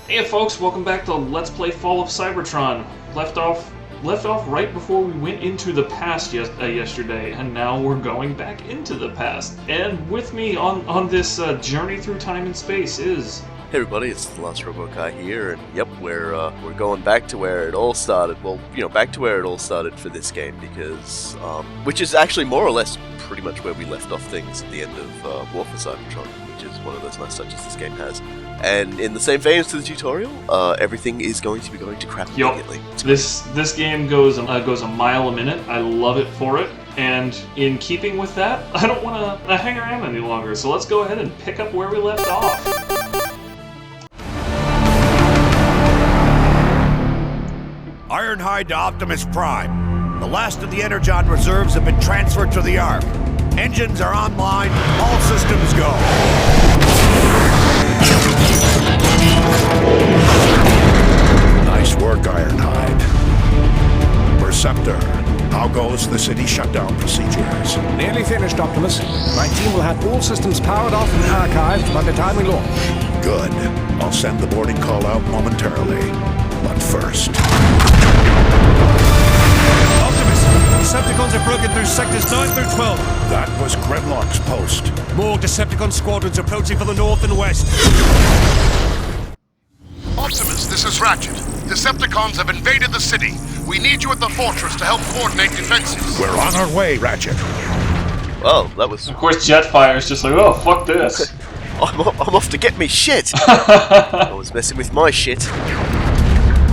Hey folks, welcome back to Let's Play Fall of Cybertron. Left off right before we went into the past yesterday, and now we're going back into the past. And with me on this journey through time and space is... Hey everybody, it's the last RoboCai here, and yep, we're going back to where it all started. Well, you know, back to where it all started for this game, because which is actually more or less pretty much where we left off things at the end of War for Cybertron, which is one of those nice touches this game has. And in the same vein as to the tutorial, everything is going to be going to crap immediately. This game goes a mile a minute. I love it for it. And in keeping with that, I don't want to hang around any longer. So let's go ahead and pick up where we left off. Ironhide to Optimus Prime. The last of the ENERGON reserves have been transferred to the Ark. Engines are online. All systems go. Nice work, Ironhide. Perceptor, how goes the city shutdown procedures? Nearly finished, Optimus. My team will have all systems powered off and archived by the time we launch. Good. I'll send the boarding call out momentarily. But first... Optimus! Decepticons have broken through sectors 9 through 12. That was Grimlock's post. More Decepticon squadrons approaching from the north and west. Optimus, this is Ratchet. Decepticons have invaded the city. We need you at the fortress to help coordinate defenses. We're on our way, Ratchet. Well, that was... Of course, Jetfire's just like, oh, fuck this. I'm off to get me shit! I was messing with my shit.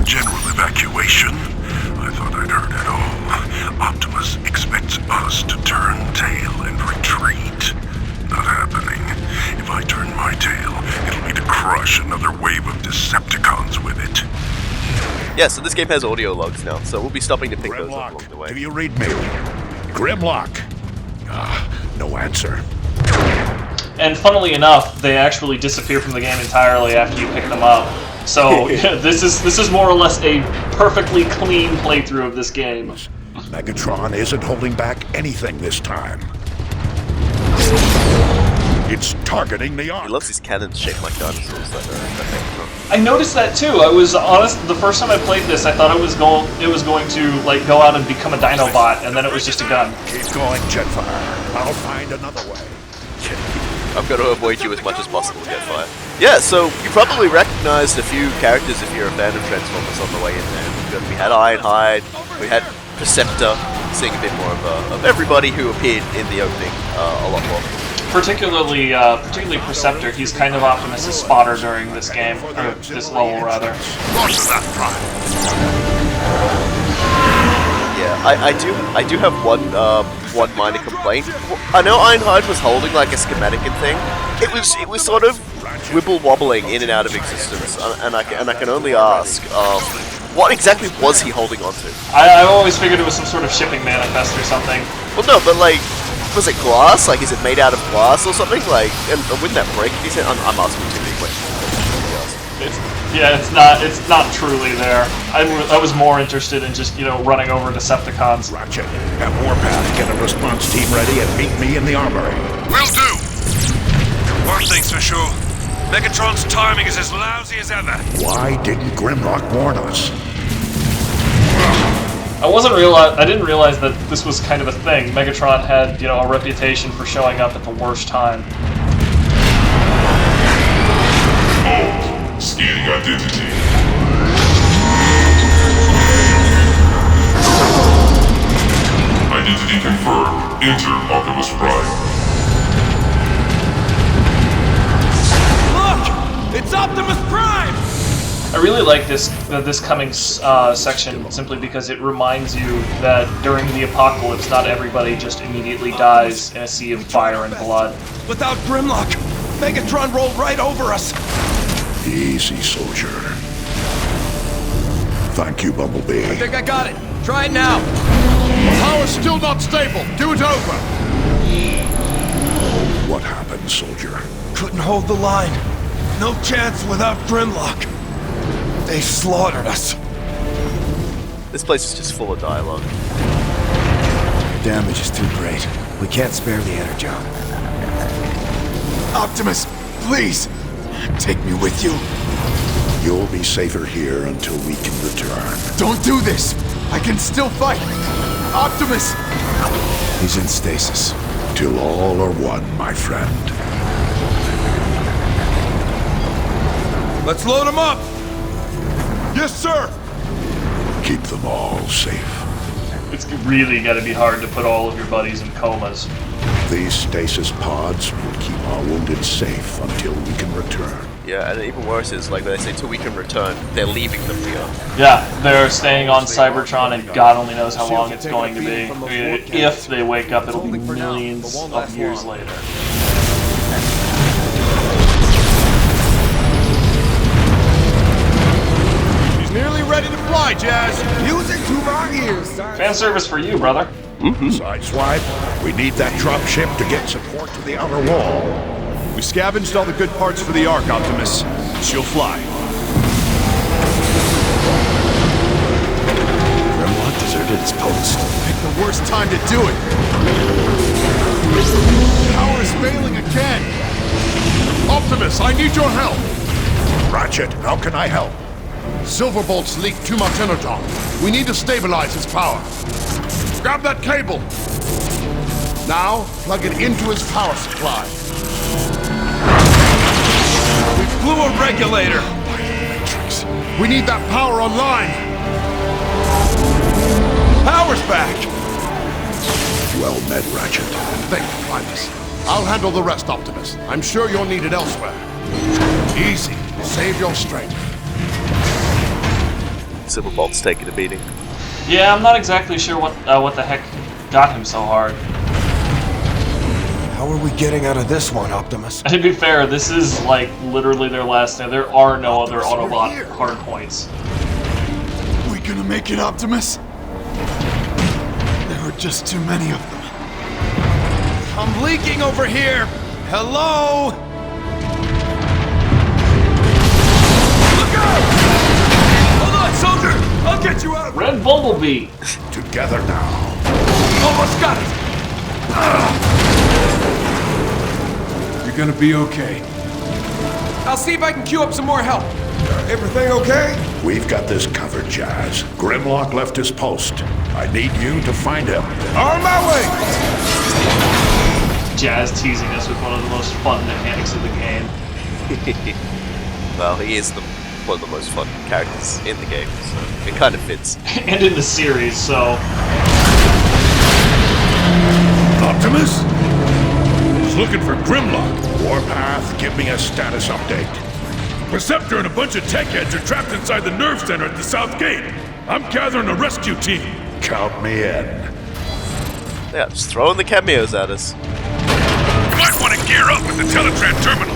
General evacuation? I thought I'd heard it all. Optimus expects us to turn tail and retreat. Not happening. If I turn my tail, it'll be to crush another wave of Decepticons with it. Yeah, so this game has audio logs now, so we'll be stopping to pick those up along the way. Do you read me? Grimlock. No answer. And funnily enough, they actually disappear from the game entirely after you pick them up. So this is more or less a perfectly clean playthrough of this game. Megatron isn't holding back anything this time. It's targeting the Ark. He loves his cannons shaped like dinosaurs. I noticed that too. I was honest. The first time I played this, I thought it was going to like go out and become a Dinobot, and then it was just a gun. Keep going, Jetfire. I'll find another way. I've got to avoid you as much as possible, Jetfire. Yeah, so you probably recognized a few characters if you're a fan of Transformers on the way in there. We had Ironhide, we had Perceptor, seeing a bit more of everybody who appeared in the opening a lot more. Particularly Perceptor. He's kind of Optimus' spotter during this game, or this level rather. Roger that, Prime. Yeah, I do have one minor complaint. I know Ironhide was holding like a schematic and thing. It was sort of wibble wobbling in and out of existence, and I can only ask, what exactly was he holding on to? I always figured it was some sort of shipping manifest or something. Well, no, but like, was it glass? Like, is it made out of glass or something? Like, and wouldn't that break? I'm asking too many questions. It's not truly there. I was more interested in just, running over Decepticons. Ratchet, have Warpath get a response team ready and meet me in the armory. Will do! One thing's for sure. Megatron's timing is as lousy as ever. Why didn't Grimlock warn us? I didn't realize that this was kind of a thing. Megatron had, a reputation for showing up at the worst time. Scanning identity. Identity confirmed. Enter Optimus Prime. Look! It's Optimus Prime! I really like this coming section simply because it reminds you that during the apocalypse, not everybody just immediately dies in a sea of fire and blood. Without Grimlock, Megatron rolled right over us. Easy, soldier. Thank you, Bumblebee. I think I got it. Try it now. Power's still not stable. Do it over. What happened, soldier? Couldn't hold the line. No chance without Grimlock. They slaughtered us. This place is just full of dialogue. The damage is too great. We can't spare the ENERGON. Optimus, please, take me with you. You'll be safer here until we can return. Don't do this! I can still fight! Optimus! He's in stasis. Till all are one, my friend. Let's load him up! Yes, sir! Keep them all safe. It's really got to be hard to put all of your buddies in comas. These stasis pods will keep our wounded safe until we can return. Yeah, and even worse is, like, when they say till we can return, they're leaving them here. Yeah, they're staying on Cybertron, and God only knows how long it's going to be. If they wake up, it'll be millions of years later. He's nearly ready to fly, Jazz! Music to my ears! Fan service for you, brother. Sideswipe, we need that dropship to get support to the outer wall. We scavenged all the good parts for the Ark, Optimus. She'll fly. Grimlock deserted his post. Pick the worst time to do it. Power is failing again. Optimus, I need your help. Ratchet, how can I help? Silverbolt's leaked too much energon. We need to stabilize his power. Grab that cable. Now, plug it into his power supply. We blew a regulator. We need that power online. Power's back. Well met, Ratchet. Thank you, Primus. I'll handle the rest, Optimus. I'm sure you'll need it elsewhere. Easy. Save your strength. Silverbolt's taking a beating. Yeah, I'm not exactly sure what the heck got him so hard. How are we getting out of this one, Optimus? And to be fair, this is like literally their last day. There are no other Autobot hard points. We gonna make it, Optimus? There are just too many of them. I'm leaking over here! Hello? Look out! Hold on, soldier! I'll get you out of Red Bumblebee! Together now. Almost got it! You're gonna be okay. I'll see if I can queue up some more help. Everything okay? We've got this covered, Jazz. Grimlock left his post. I need you to find him. On my way! Jazz teasing us with one of the most fun mechanics of the game. Well, he is one of the most fun characters in the game, so it kind of fits. And in the series, so... Optimus? He's looking for Grimlock. Warpath, give me a status update. Perceptor and a bunch of tech heads are trapped inside the nerve center at the south gate. I'm gathering a rescue team. Count me in. Yeah, just throwing the cameos at us. You might want to gear up at the Teletran terminal.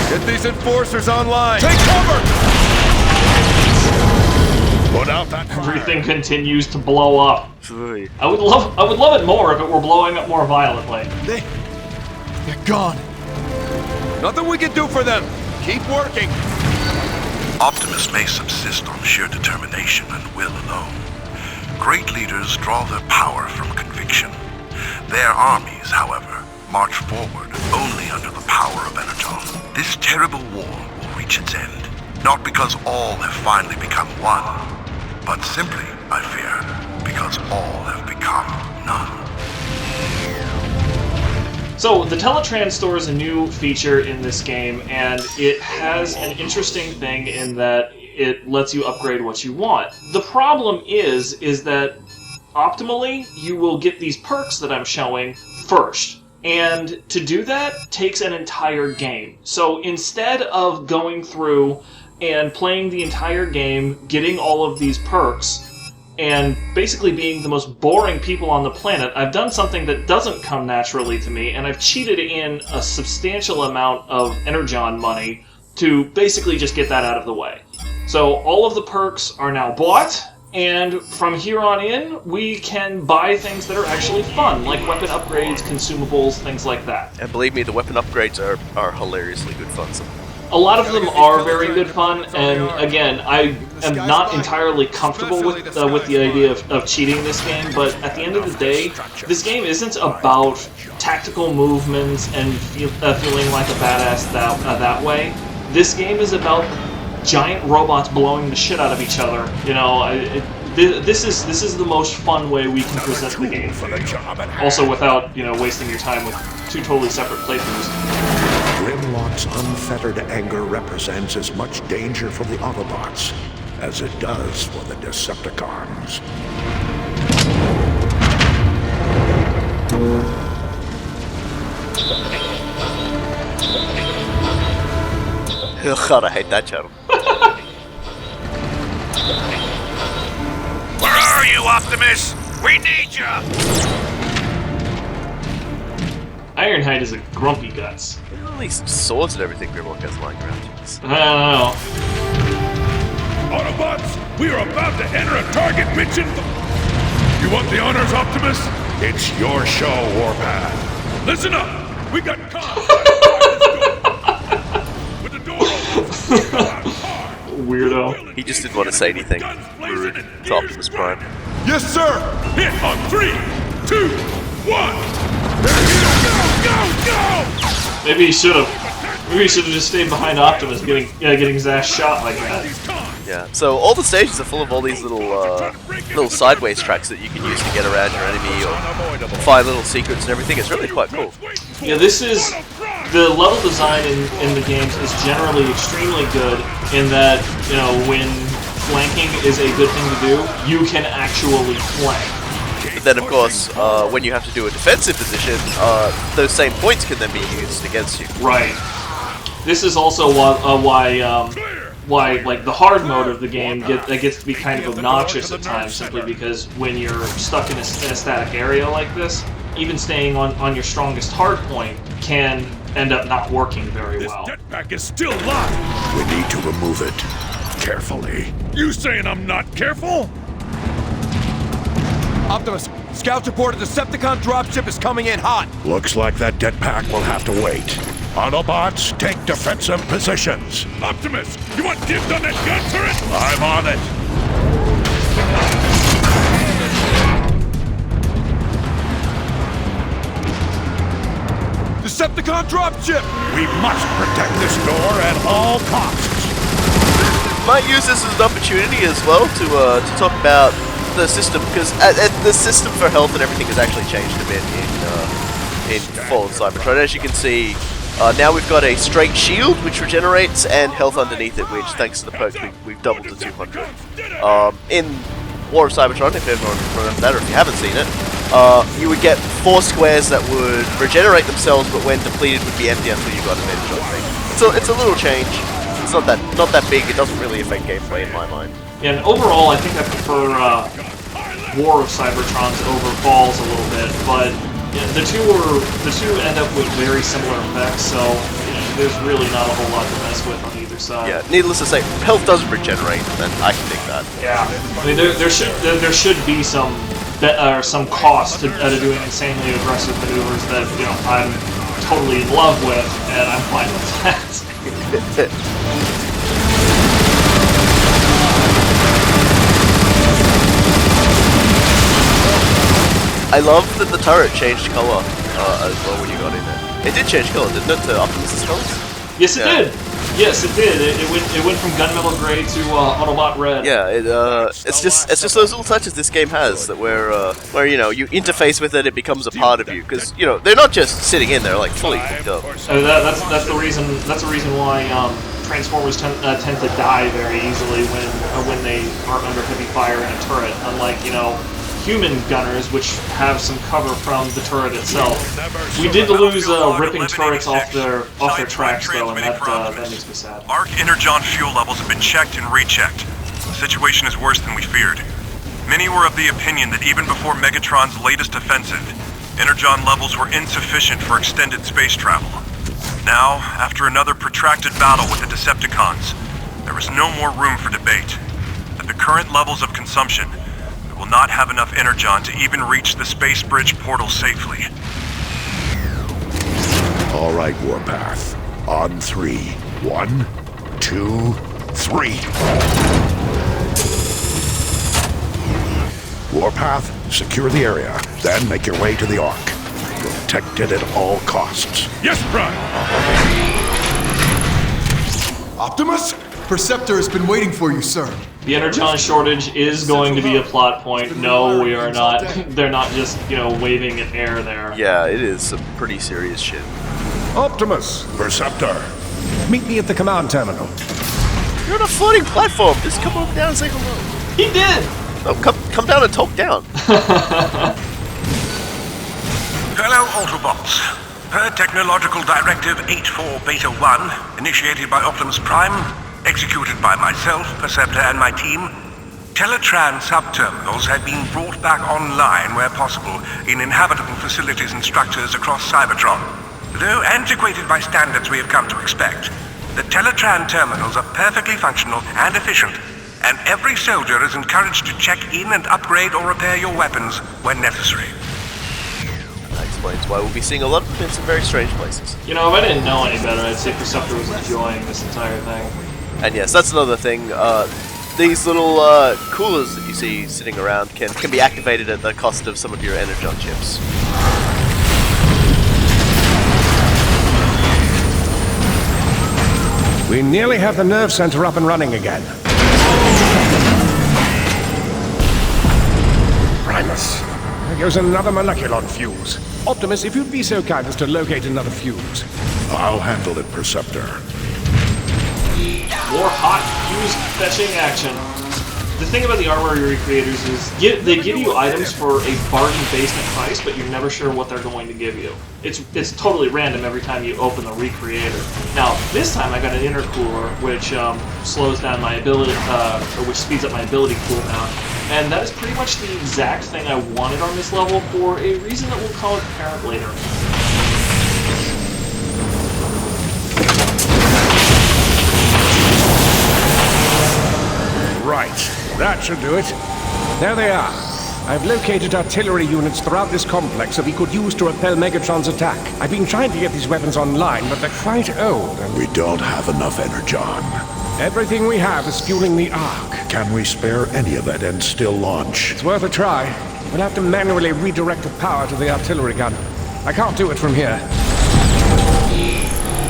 Get these enforcers online! Take cover! Put out that fire. Everything continues to blow up. Ooh. I would love it more if it were blowing up more violently. They're gone. Nothing we can do for them. Keep working. Optimus may subsist on sheer determination and will alone. Great leaders draw their power from conviction. Their armies, however, march forward only under the power of Energon. This terrible war will reach its end, not because all have finally become one, but simply, I fear, because all have become none. So, the Teletran store is a new feature in this game, and it has an interesting thing in that it lets you upgrade what you want. The problem is that optimally, you will get these perks that I'm showing first. And to do that takes an entire game. So instead of going through and playing the entire game, getting all of these perks, and basically being the most boring people on the planet, I've done something that doesn't come naturally to me, and I've cheated in a substantial amount of Energon money to basically just get that out of the way. So all of the perks are now bought, and from here on in, we can buy things that are actually fun, like weapon upgrades, consumables, things like that. And believe me, the weapon upgrades are hilariously good fun. A lot of them are very good fun, and again, I am not entirely comfortable with the idea of cheating this game, but at the end of the day, this game isn't about tactical movements and feeling like a badass that way. this game is about giant robots blowing the shit out of each other. You know, this is the most fun way we can present the game. Also, without wasting your time with two totally separate playthroughs. Grimlock's unfettered anger represents as much danger for the Autobots as it does for the Decepticons. God, I hate that channel. Where are you, Optimus? We need you! Ironhide is a grumpy guts. Look at all these swords and everything Grimlock has lying around. Jeez. I don't know. Autobots, we are about to enter a target mission. You want the honors, Optimus? It's your show, Warpath. Listen up! We got caught with the door open. Weirdo. He just didn't want to say anything rude to Optimus Prime. Yes, sir! Hit on 3, 2, 1! Go! Maybe he should have. Maybe he should have just stayed behind Optimus, getting his ass shot like that. Yeah. So all the stages are full of all these little sideways tracks that you can use to get around your enemy or find little secrets and everything. It's really quite cool. Yeah, this is the level design in the games is generally extremely good in that when flanking is a good thing to do, you can actually flank. But then, of course, when you have to do a defensive position, those same points can then be used against you. Right. This is also why like the hard mode of the game gets to be kind of obnoxious at times, simply because when you're stuck in a static area like this, even staying on your strongest hard point can end up not working very well. This jetpack is still locked. We need to remove it carefully. You saying I'm not careful? Optimus, scouts report a Decepticon dropship is coming in hot. Looks like that jetpack will have to wait. Autobots, take defensive positions. Optimus, you want dibs on that gun turret? I'm on it. Decepticon dropship! We must protect this door at all costs. Might use this as an opportunity as well to talk about the system, because the system for health and everything has actually changed a bit in Fallen Cybertron. As you can see, now we've got a straight shield which regenerates and health underneath it, which thanks to the perks we've doubled to 200. In War of Cybertron, if everyone remembers that, or if you haven't seen it, you would get 4 squares that would regenerate themselves, but when depleted would be empty until you got an edge on thing. So it's a little change. It's not that big. It doesn't really affect gameplay in my mind. Yeah, and overall, I think I prefer War of Cybertrons over Falls a little bit, but the two end up with very similar effects, so there's really not a whole lot to mess with on either side. Yeah, needless to say, health doesn't regenerate, and I can dig that. Yeah, I mean there should be some cost to doing insanely aggressive maneuvers that I'm totally in love with, and I'm fine with that. I love that the turret changed color as well when you got in there. It did change color, didn't it, to Optimus's colors? Yes, it did. Yes, it did. It went from gunmetal gray to Autobot red. Yeah, it's just those little touches this game has that where you interface with it, it becomes a part of you, because they're not just sitting in there, like fully hooked up. That's the reason. That's the reason why Transformers tend to die very easily when they are under heavy fire in a turret. Unlike human gunners, which have some cover from the turret itself. We did lose ripping turrets off their tracks though, and that makes me sad. Arc Energon fuel levels have been checked and rechecked. The situation is worse than we feared. Many were of the opinion that even before Megatron's latest offensive, Energon levels were insufficient for extended space travel. Now, after another protracted battle with the Decepticons, there is no more room for debate. At the current levels of consumption, we will not have enough Energon to even reach the space bridge portal safely. All right, Warpath. On 3. 1, 2, 3. Warpath, secure the area, then make your way to the Ark. Protect it at all costs. Yes, Prime! Optimus? Perceptor has been waiting for you, sir. The energon shortage is going to be a plot point. No, we are not. They're not just, you know, waving in air there. Yeah, it is some pretty serious shit. Optimus, Perceptor. meet me at the command terminal. You're on a floating platform. Just come over down and say hello. He did! No, come down and talk down. Fellow Autobots, per Technological Directive 84 Beta 1, initiated by Optimus Prime, executed by myself, Perceptor, and my team, Teletran subterminals have been brought back online where possible in inhabitable facilities and structures across Cybertron. Though antiquated by standards we have come to expect, the Teletran terminals are perfectly functional and efficient, and every soldier is encouraged to check in and upgrade or repair your weapons when necessary. That explains why we'll be seeing a lot of them in some very strange places. You know, if I didn't know any better, I'd say Perceptor was enjoying this entire thing. And yes, that's another thing. These little coolers that you see sitting around can be activated at the cost of some of your energon chips. We nearly have the nerve center up and running again. Primus, there goes another moleculon fuse. Optimus, if you'd be so kind as to locate another fuse. I'll handle it, Perceptor. More hot fuse fetching action. The thing about the armor recreators is they give you items for a bargain basement price, but you're never sure what they're going to give you. It's totally random every time you open the recreator. Now this time I got an intercooler, which slows down my ability, or which speeds up my ability cooldown, and that is pretty much the exact thing I wanted on this level for a reason that we'll call it apparent later. Right, that should do it. There they are. I've located artillery units throughout this complex that we could use to repel Megatron's attack. I've been trying to get these weapons online, but they're quite old and... We don't have enough energon. Everything we have is fueling the Ark. Can we spare any of it and still launch? It's worth a try. We'll have to manually redirect the power to the artillery gun. I can't do it from here.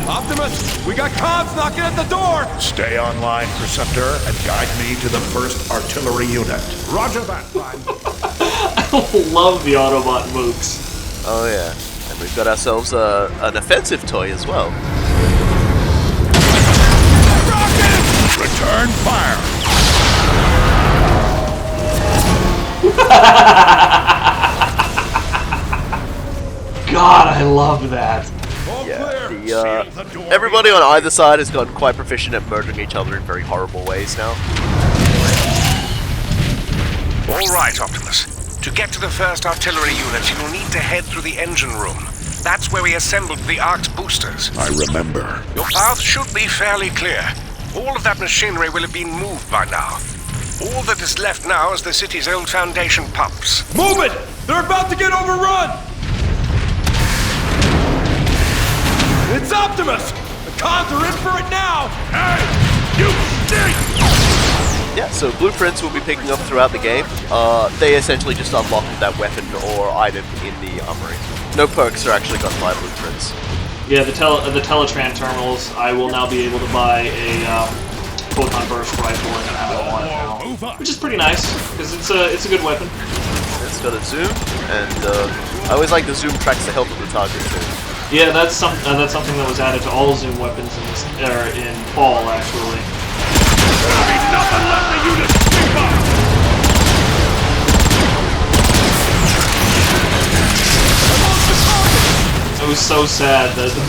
Optimus, we got comms knocking at the door! Stay online, Perceptor, and guide me to the first artillery unit. Roger that, Prime. I love the Autobot mooks. Oh yeah, and we've got ourselves an offensive toy as well. Return fire! God, I love that. Yeah, everybody on either side has gotten quite proficient at murdering each other in very horrible ways now. All right, Optimus. To get to the first artillery unit, you'll need to head through the engine room. That's where we assembled the Ark's boosters. I remember. Your path should be fairly clear. All of that machinery will have been moved by now. All that is left now is the city's old foundation pumps. Move it! They're about to get overrun! It's Optimus! The cons are in for it now! Hey! You stink! Yeah, so blueprints will be picking up throughout the game. They essentially just unlock that weapon or item in the armory. No perks are actually gotten by blueprints. Yeah, the Teletran terminals, I will now be able to buy a photon burst rifle and have it on now, which is pretty nice because it's a good weapon. It's got a zoom, and I always like the zoom tracks the health of the target too. Yeah, that's something that was added to all zoom weapons in this in fall actually. There'll be nothing left for you to sweep up! It was so sad that the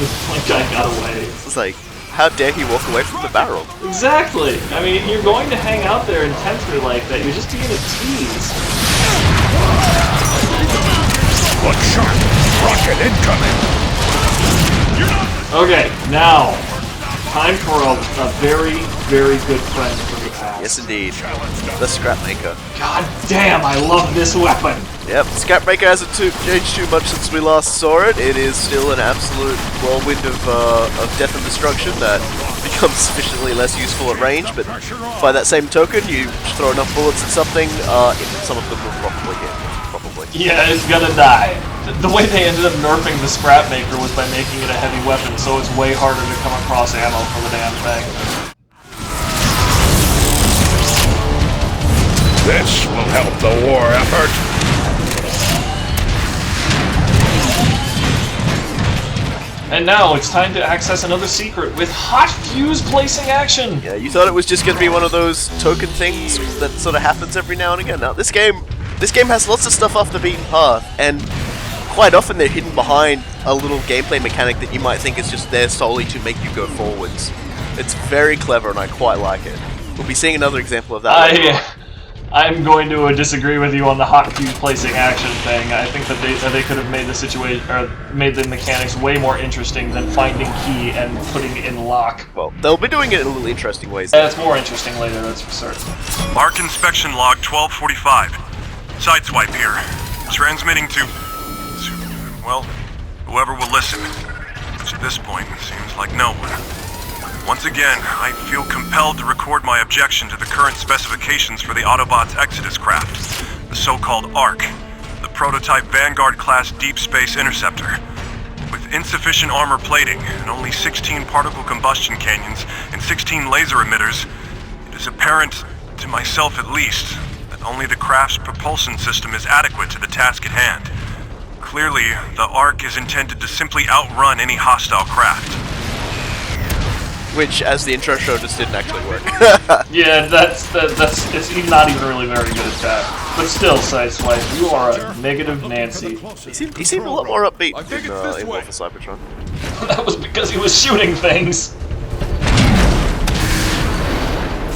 guy got away. It's like, how dare he walk away from the barrel? Exactly. I mean, you're going to hang out there intensely like that. You're just being a tease. One shot! Rocket incoming! Okay, now, time for a very, very good friend from the past. Yes, indeed. The Scrapmaker. God damn, I love this weapon! Yep, Scrapmaker hasn't changed too much since we last saw it. It is still an absolute whirlwind of death and destruction that becomes sufficiently less useful at range, but by that same token, you throw enough bullets at something, some of them will probably hit. Yeah, it's gonna die. The way they ended up nerfing the Scrapmaker was by making it a heavy weapon, so it's way harder to come across ammo for the damn thing. This will help the war effort. And now it's time to access another secret with hot fuse placing action! Yeah, you thought it was just going to be one of those token things that sort of happens every now and again. Now, this game has lots of stuff off the beaten path, and quite often they're hidden behind a little gameplay mechanic that you might think is just there solely to make you go forwards. It's very clever, and I quite like it. We'll be seeing another example of that later on. I'm going to disagree with you on the hot fuse placing action thing. I think that they could have made the situation, or made the mechanics way more interesting than finding key and putting it in lock. Well, they'll be doing it in a little interesting ways. That's more interesting later, that's for certain. Mark inspection log 1245. Sideswipe here. Transmitting to, well, whoever will listen. Which at this point seems like no one. Once again, I feel compelled to record my objection to the current specifications for the Autobots' Exodus craft, the so-called ARC, the prototype Vanguard-class deep space interceptor. With insufficient armor plating and only 16 particle combustion canyons and 16 laser emitters, it is apparent, to myself at least, that only the craft's propulsion system is adequate to the task at hand. Clearly, the ARC is intended to simply outrun any hostile craft. Which, as the intro showed, just didn't actually work. Yeah, it's not even really very good at that. But still, Sideswipe, you are a negative Nancy. He seemed a lot more upbeat in Wolf of Cybertron. That was because he was shooting things.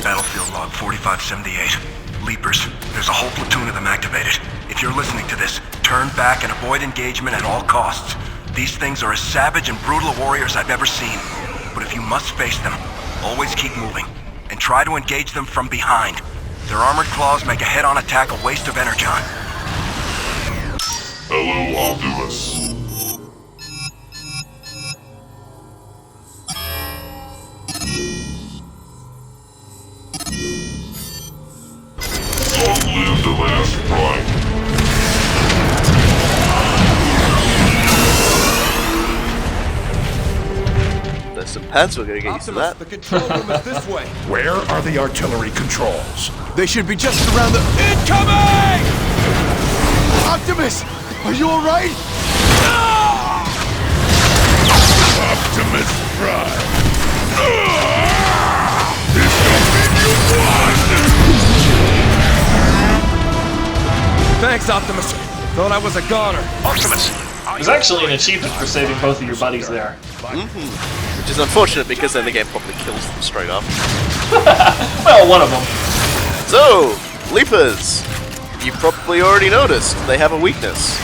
Battlefield log 4578. Leapers, there's a whole platoon of them activated. If you're listening to this, turn back and avoid engagement at all costs. These things are as savage and brutal warriors I've ever seen. But if you must face them, always keep moving, and try to engage them from behind. Their armored claws make a head-on attack a waste of energon. Hello, Optimus. Long live the last prime. There's some pads, we're gonna get used to that. The control room is this way. Where are the artillery controls? They should be just around the... Incoming! Optimus! Are you alright? Optimus Prime. This don't mean you won! Thanks, Optimus. Thought I was a goner. Optimus! There's actually an achievement for saving both of your buddies there. Which is unfortunate because then the game probably kills them straight up. Well, one of them. So, Leapers, you probably already noticed they have a weakness.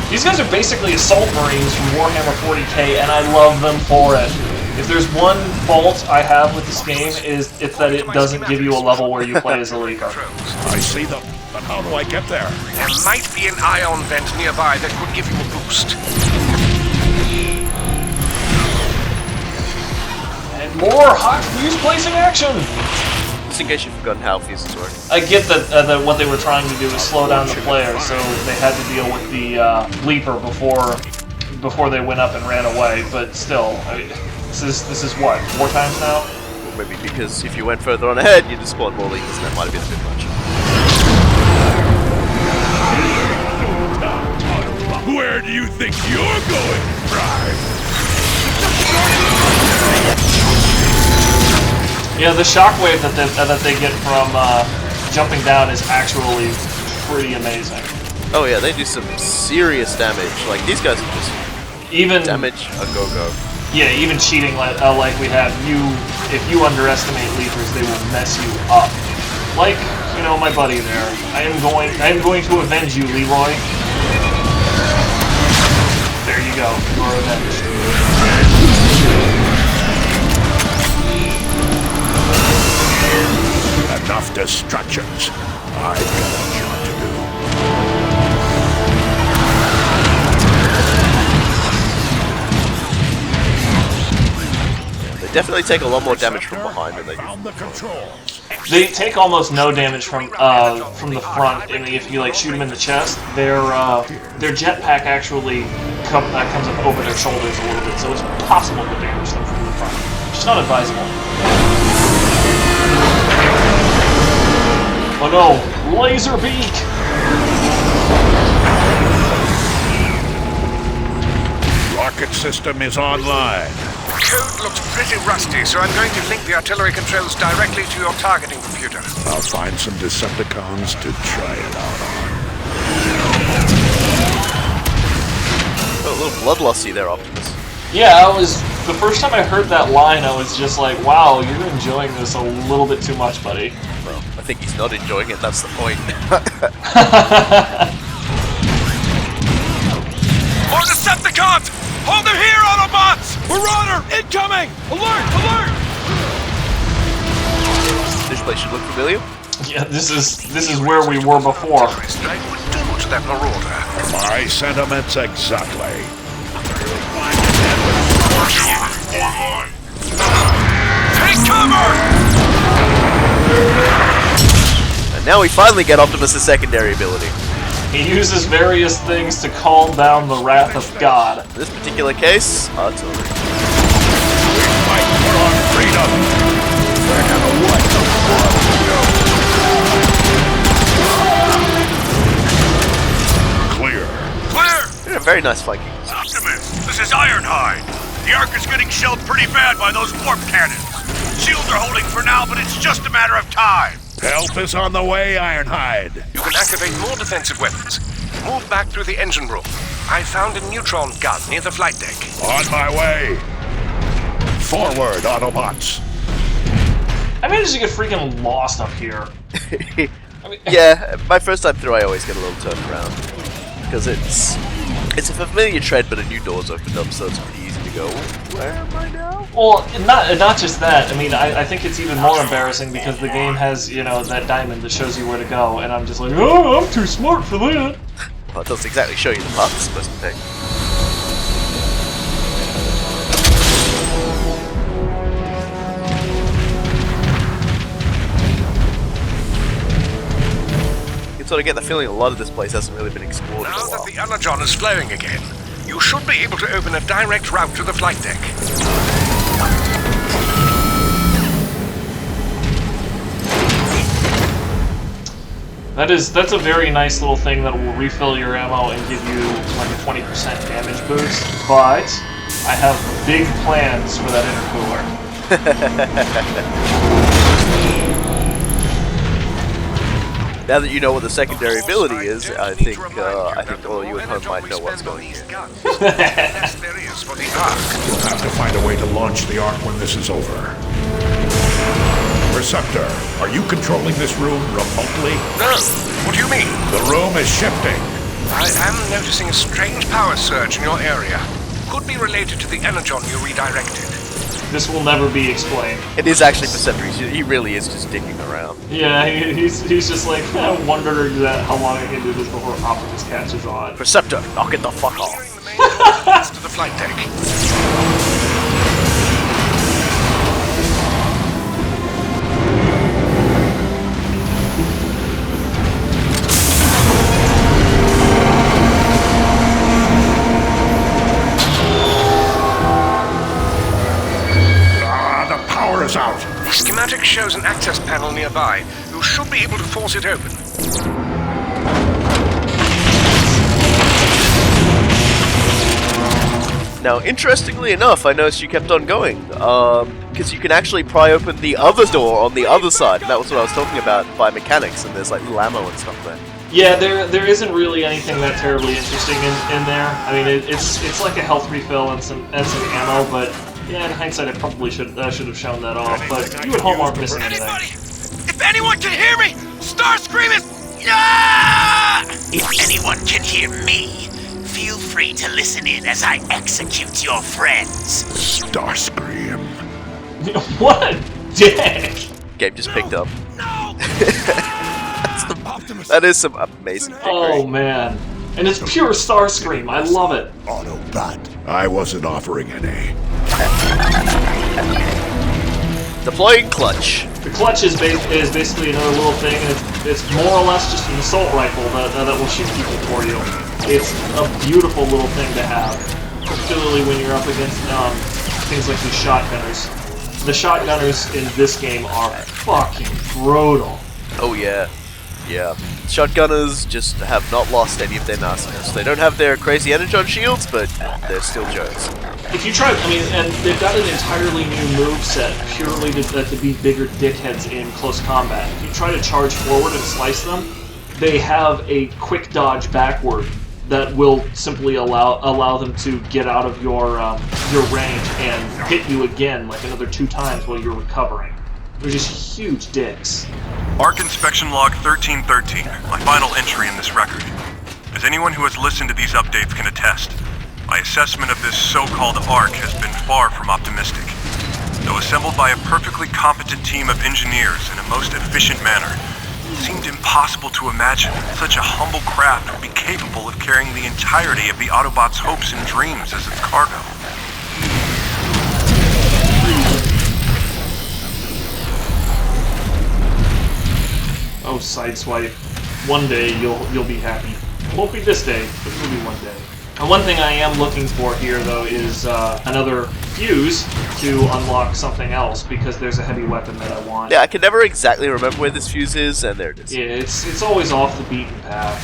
These guys are basically assault marines from Warhammer 40k, and I love them for it. If there's one fault I have with this game, it's that it doesn't give you a level where you play as a Leaper. I see them, but how do I get there? There might be an ion vent nearby that could give you a boost. And more hot fuse placing action! Just in case you've forgotten how fuses work. I get that what they were trying to do is slow down the player, so they had to deal with the Leaper before they went up and ran away, but still, I mean, this is what, 4 times now? Maybe because if you went further on ahead, you'd have spawned more Leapers, and that might have been a bit much. Where do you think you're going, Prime? Yeah, the shockwave that they get from jumping down is actually pretty amazing. Oh yeah, they do some serious damage. Like, these guys are just Even damage a go-go. Yeah, even cheating like we have, if you underestimate Leapers, they will mess you up. Like, you know, my buddy there. I am going to avenge you, Leroy. There you go. You are avenged. Enough distractions. I've got a job to do. They definitely take a lot more damage from behind than they do Found the controls. They take almost no damage from the front. I mean, if you like shoot them in the chest, their jetpack actually comes up over their shoulders a little bit, so it's possible to damage them from the front. Just not advisable. But no! Laser beak! Rocket system is online. Code looks pretty rusty, so I'm going to link the artillery controls directly to your targeting computer. I'll find some Decepticons to try it out on. Oh, a little bloodlusty there, Optimus. Yeah, the first time I heard that line, I was just like, wow, you're enjoying this a little bit too much, buddy. Well, I think he's not enjoying it, that's the point. More Decepticons! Hold them here, Autobots! Marauder, incoming! Alert, alert! This place should look familiar. Yeah, this is where we were before. Strike would do to that Marauder. My sentiments exactly. Take cover! And now we finally get Optimus' secondary ability. He uses various things to calm down the wrath of God. In this particular case, artillery. Fight for our freedom! We're gonna wipe the floor with you! Clear. Clear! Yeah, very nice Viking. Optimus, this is Ironhide. The Ark is getting shelled pretty bad by those warp cannons. Shields are holding for now, but it's just a matter of time. Help is on the way, Ironhide. You can activate more defensive weapons. Move back through the engine room. I found a neutron gun near the flight deck. On my way. Forward, Autobots. I managed to get freaking lost up here. Yeah, my first time through I always get a little turned around. Because it's a familiar tread, but a new door's opened up, so it's pretty easy to go, where am I now? Well, not just that. I mean, I think it's even more embarrassing because the game has, you know, that diamond that shows you where to go, and I'm just like, oh, I'm too smart for that. Well, it doesn't exactly show you the path it's supposed to take. You can sort of get the feeling a lot of this place hasn't really been explored in a Now that while. the Energon is flowing again, you should be able to open a direct route to the flight deck. That's a very nice little thing that will refill your ammo and give you like a 20% damage boost, but I have big plans for that intercooler. Now that you know what the secondary ability is, I think all of you at home might know what's going here. Yes, there is for the Ark. We'll have to find a way to launch the Ark when this is over. Receptor, are you controlling this room remotely? No, what do you mean? The room is shifting. I am noticing a strange power surge in your area. Could be related to the Energon you redirected. This will never be explained. It is actually Perceptor. He really is just digging around. Yeah, he's just like, I wonder how long I can do this before Optimus catches on. Perceptor, knock it the fuck off. Clearing the main door that leads to the flight deck. Is out. The schematic shows an access panel nearby. You should be able to force it open. Now, interestingly enough, I noticed you kept on going, because you can actually pry open the other door on the other side, and that was what I was talking about by mechanics, and there's like little ammo and stuff there. Yeah, there isn't really anything that terribly interesting in there. I mean, it's like a health refill and some ammo, but yeah, in hindsight, I probably should have shown that off. But you at home aren't missing anything. If anyone can hear me, Starscream is... Yeah! If anyone can hear me, feel free to listen in as I execute your friends. Starscream. What a dick! Game just picked up. No! That is some amazing trickery. Oh man. And it's pure Starscream, I love it. Autobot. I wasn't offering any. Deploying clutch. The clutch is basically another little thing, and it's more or less just an assault rifle that will shoot people for you. It's a beautiful little thing to have, particularly when you're up against things like these shotgunners. The shotgunners in this game are fucking brutal. Oh yeah. Yeah. Shotgunners just have not lost any of their nastiness. They don't have their crazy energon shields, but they're still Joes. If you try, I mean, and they've got an entirely new moveset purely to be bigger dickheads in close combat. If you try to charge forward and slice them, they have a quick dodge backward that will simply allow them to get out of your range and hit you again like another 2 times while you're recovering. They're just huge dicks. Arc Inspection Log 1313, my final entry in this record. As anyone who has listened to these updates can attest, my assessment of this so-called Arc has been far from optimistic. Though assembled by a perfectly competent team of engineers in a most efficient manner, it seemed impossible to imagine such a humble craft would be capable of carrying the entirety of the Autobots' hopes and dreams as its cargo. Oh, Sideswipe. One day you'll be happy. It won't be this day, but it will be one day. And one thing I am looking for here, though, is another fuse to unlock something else, because there's a heavy weapon that I want. Yeah, I can never exactly remember where this fuse is, and there it is. Yeah, it's always off the beaten path.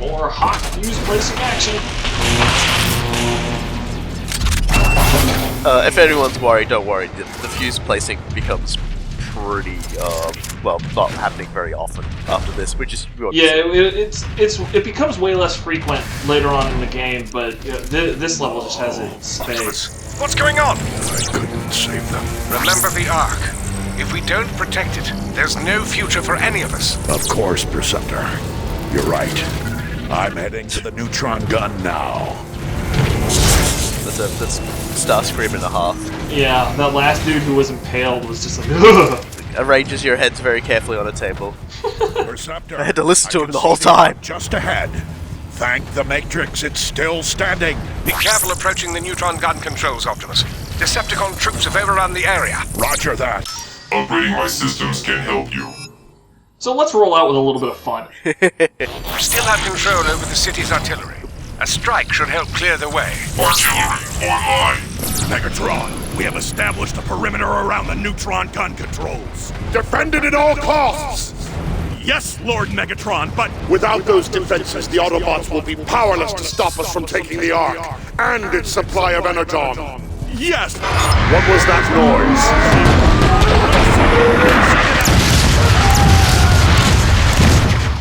More hot fuse placing action. If anyone's worried, don't worry. The fuse placing becomes pretty, well, not happening very often after this, which is... Yeah, it becomes way less frequent later on in the game, but this level just has its space. What's going on? I couldn't save them. Remember the Ark. If we don't protect it, there's no future for any of us. Of course, Preceptor. You're right. I'm heading to the neutron gun now. That's Starscream and a half. Yeah, that last dude who was impaled was just like, ugh. Arranges your heads very carefully on a table. Perceptor, I had to listen to I him can the whole see the Ark time. just ahead. Thank the Matrix, it's still standing. Be careful approaching the neutron gun controls, Optimus. Decepticon troops have overrun the area. Roger that. Upgrading my systems can help you. So let's roll out with a little bit of fun. We still have control over the city's artillery. A strike should help clear the way. Artillery online. Megatron, we have established a perimeter around the neutron gun controls. Defend it at all costs! Yes, Lord Megatron, but... Without those defenses, the Autobots will be powerless to stop us from taking the Ark and its supply of energon. Yes! What was that noise?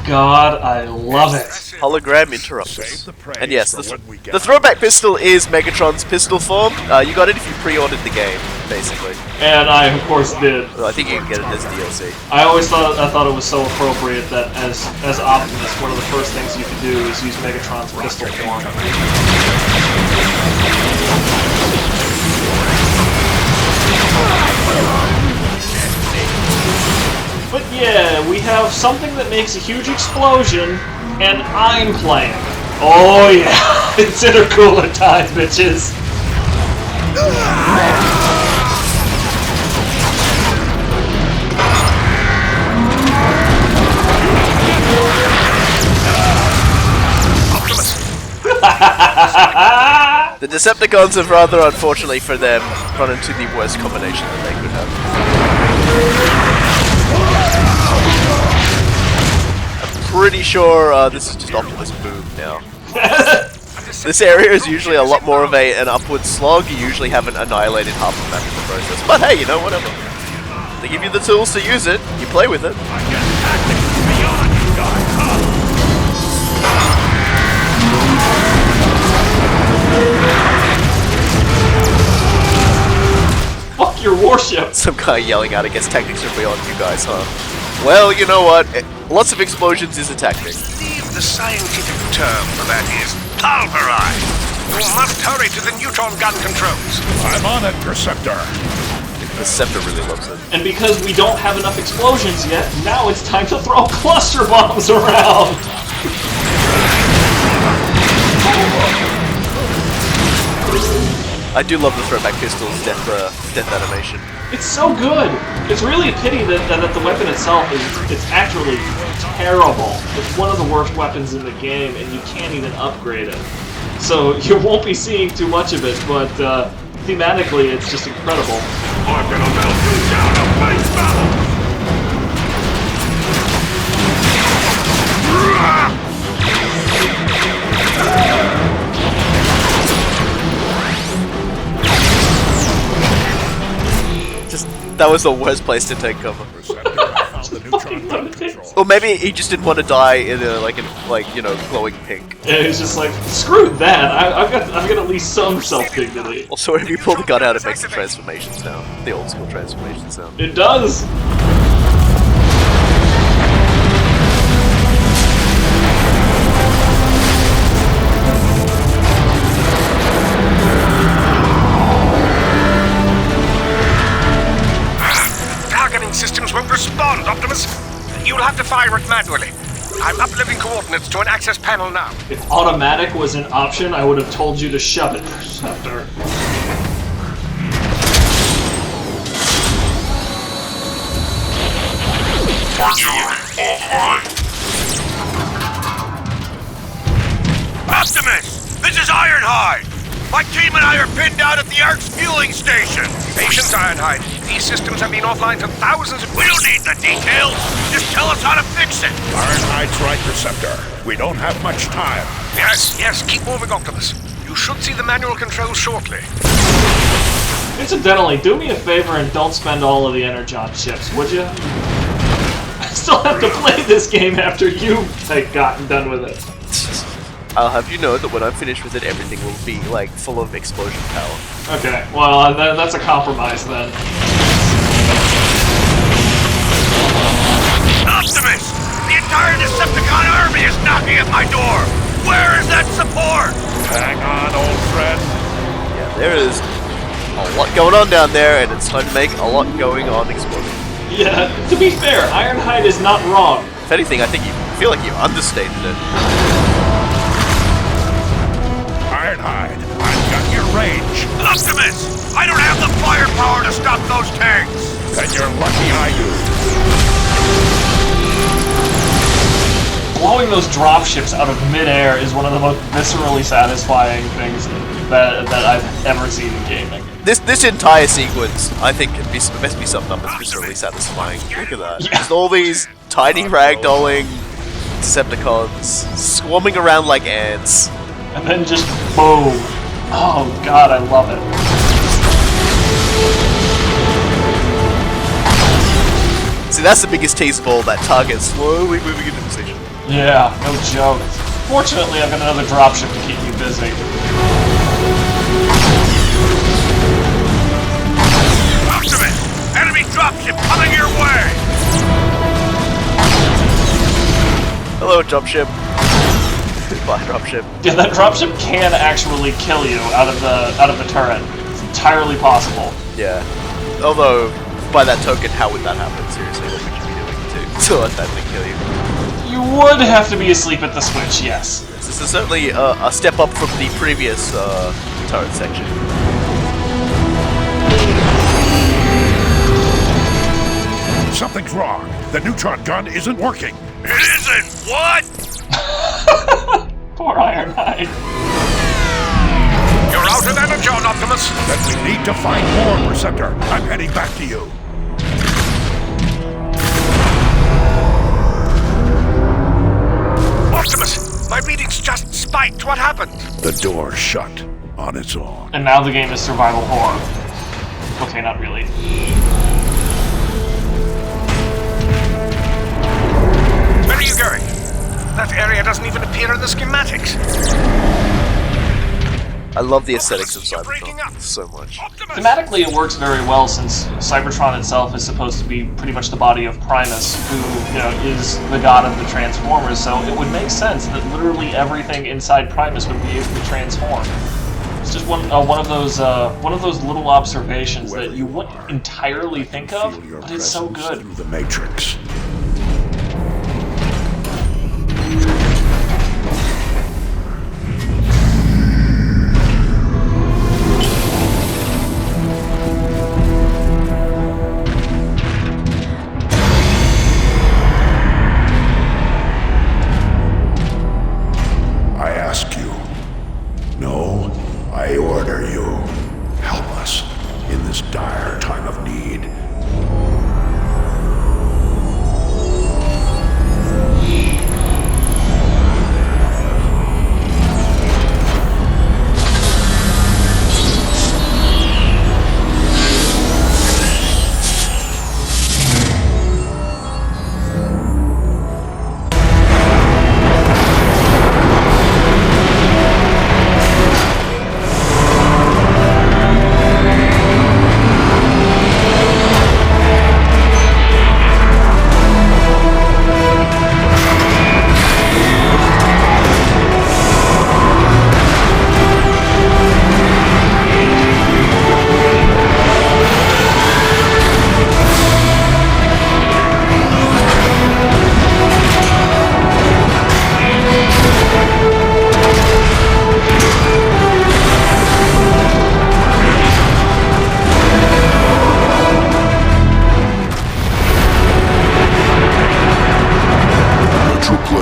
God, I love it. Hologram interrupts. Save the praise And yes, for when we get the throwback pistol is Megatron's pistol form. You got it if you pre-ordered the game, basically. And I, of course, did. Well, I think you can get it as DLC. I thought it was so appropriate that as Optimus, one of the first things you could do is use Megatron's pistol form. But yeah, we have something that makes a huge explosion, and I'm playing. Oh yeah, it's intercooler time, bitches. The Decepticons have rather, unfortunately for them, run into the worst combination that they could have. Pretty sure this is just Optimus Boom now. This area is usually a lot more of an upward slog. You usually haven't annihilated half of that in the process. But hey, you know, whatever. They give you the tools to use it, you play with it. Fuck your warship! Some guy yelling out, I guess tactics are beyond you guys, huh? Well, you know what? Lots of explosions is a tactic. Leave the scientific term for that is pulverize. You must hurry to the neutron gun controls. I'm on it, Perceptor. The Scepter really loves it. And because we don't have enough explosions yet, now it's time to throw cluster bombs around! I do love the throwback pistol's death animation. It's so good. It's really a pity that the weapon itself it's actually terrible. It's one of the worst weapons in the game, and you can't even upgrade it. So you won't be seeing too much of it, but thematically, it's just incredible. I'm gonna melt you down to base battle! That was the worst place to take cover. Or maybe he just didn't want to die in a glowing pink. Yeah, he's just like, screw that. I've got at least some self-dignity. Also, if you pull the gun out, it makes the transformation sound. The old school transformation sound. It does. Systems won't respond, Optimus. You'll have to fire it manually. I'm uploading coordinates to an access panel now. If automatic was an option, I would have told you to shove it, Perceptor. Artillery offline. Optimus! This is Ironhide! My team and I are pinned out at the Ark's fueling station! Patience, Ironhide. These systems have been offline for thousands of... We don't need the details! Just tell us how to fix it! Ironhide's right, Receptor. We don't have much time. Yes, keep moving, Optimus. You should see the manual controls shortly. Incidentally, do me a favor and don't spend all of the Energon chips, would you? I still have to play this game after you've gotten done with it. I'll have you know that when I'm finished with it, everything will be, like, full of explosion power. Okay, well, that's a compromise then. Optimus! The entire Decepticon army is knocking at my door! Where is that support? Hang on, old friend. Yeah, there is a lot going on down there, and it's time to make a lot going on exploding. Yeah, to be fair, Ironhide is not wrong. If anything, I feel like you understated it. Ironhide, I've got your range. Optimus! I don't have the firepower to stop those tanks! Then you're lucky I do. Blowing those dropships out of midair is one of the most viscerally satisfying things that I've ever seen in gaming. This entire sequence, I think, best be summed up as viscerally satisfying. Look at that. Yeah. Just all these tiny ragdolling Decepticons swarming around like ants. And then just boom. Oh god, I love it. See, that's the biggest tease of all, that target slowly moving into position. Yeah, no joke. Fortunately, I've got another dropship to keep me busy. Optimus! Enemy dropship coming your way! Hello, dropship. Goodbye, dropship. Yeah, that dropship can actually kill you out of the turret. It's entirely possible. Yeah. Although, by that token, how would that happen? Seriously, what would you be doing to let that thing kill you? You would have to be asleep at the switch, yes. This is certainly a step up from the previous turret section. Something's wrong. The neutron gun isn't working. It isn't? What? Poor Ironhide. You're out of energon, Optimus. Then we need to find more, Receptor. I'm heading back to you. Optimus, my readings just spiked. What happened? The door's shut on its own. And now the game is survival horror. Okay, not really. Where are you going? That area doesn't even appear in the schematics. I love the aesthetics of Cybertron so much. Thematically, it works very well since Cybertron itself is supposed to be pretty much the body of Primus, who, is the god of the Transformers. So it would make sense that literally everything inside Primus would be able to transform. It's just one of those little observations that you wouldn't entirely think of, but it's so good. Through the Matrix.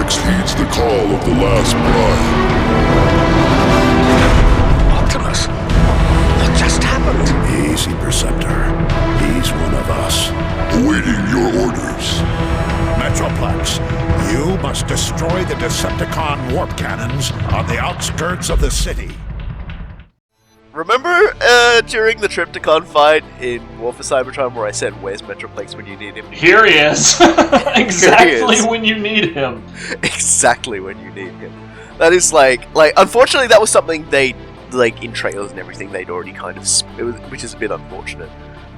Metroplex heeds the call of the last bride. Optimus, what just happened? Easy, Perceptor. He's one of us. Awaiting your orders. Metroplex, you must destroy the Decepticon warp cannons on the outskirts of the city. Remember during the Trypticon fight in War for Cybertron where I said, "Where's Metroplex when you need him?" Here he is! Exactly Here he is. when you need him. Exactly when you need him. That is like, unfortunately that was something they, like, in trailers and everything, they'd already kind of, which is a bit unfortunate.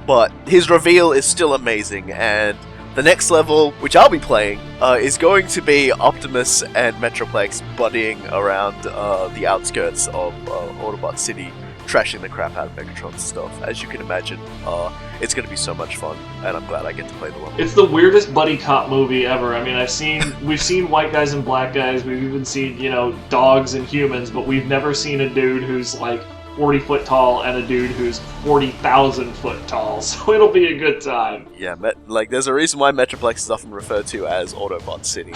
But his reveal is still amazing, and the next level, which I'll be playing, is going to be Optimus and Metroplex buddying around the outskirts of Autobot City, trashing the crap out of Megatron's stuff. As you can imagine, it's going to be so much fun, and I'm glad I get to play the level. It's the weirdest buddy cop movie ever. I mean, we've seen white guys and black guys, we've even seen, dogs and humans, but we've never seen a dude who's like 40 foot tall and a dude who's 40,000 foot tall, so it'll be a good time. Yeah, there's a reason why Metroplex is often referred to as Autobot City.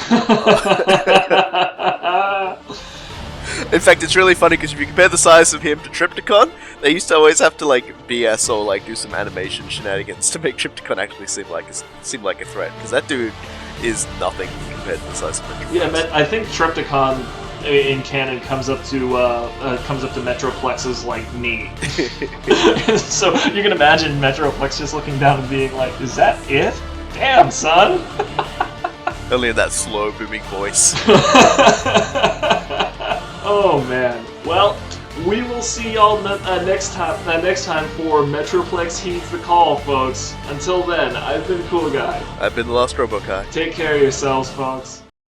In fact, it's really funny because if you compare the size of him to Trypticon, they used to always have to BS or do some animation shenanigans to make Trypticon actually seem like a threat. Because that dude is nothing compared to the size of Metroplex. Yeah, I think Trypticon in canon comes up to Metroplex's knee. So you can imagine Metroplex just looking down and being like, "Is that it? Damn, son!" Only in that slow booming voice. Oh man. Well, we will see y'all next time for Metroplex Heeds the Call, folks. Until then, I've been Cool Guy. I've been the Lost Robo Guy. Take care of yourselves, folks.